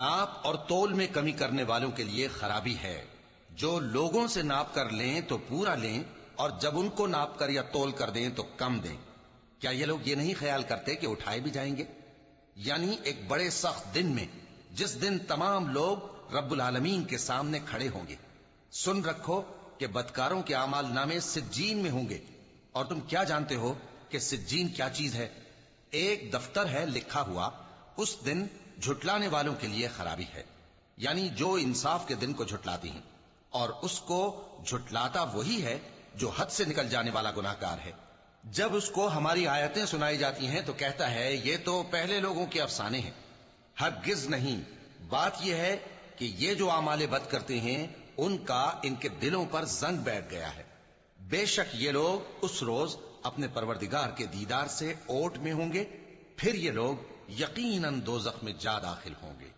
नाप और तोल में कमी करने वालों के लिए खराबी है। जो लोगों से नाप कर लें तो पूरा लें, और जब उनको नाप कर या तोल कर दें तो कम दें। क्या ये लोग ये नहीं ख्याल करते कि उठाए भी जाएंगे? यानी एक बड़े सख्त दिन में, जिस दिन तमाम लोग रब्बुल आलमीन के सामने खड़े होंगे। सुन रखो कि बदकारों के आमाल नामे सिज्जीन में होंगे। और तुम क्या जानते हो कि सिज्जीन क्या चीज है? एक दफ्तर है लिखा हुआ, उस दिन झुटलाने वालों के लिए खराबी है। यानी जो इंसाफ के दिन को झुटलाती हैं, और उसको झुटलाता वही है जो हद से निकल जाने वाला गुनाहगार है। जब उसको हमारी आयतें सुनाई जाती हैं तो कहता है ये तो पहले लोगों के अफसाने हैं। हरगिज नहीं, बात यह है कि ये जो आमाले बद करते हैं उनका इनके दिलों पर जंग बैठ गया है। बेशक ये लोग उस रोज अपने परवरदिगार के दीदार से ओट में होंगे, फिर ये लोग यकीनन दोज़ख में जा दाखिल होंगे।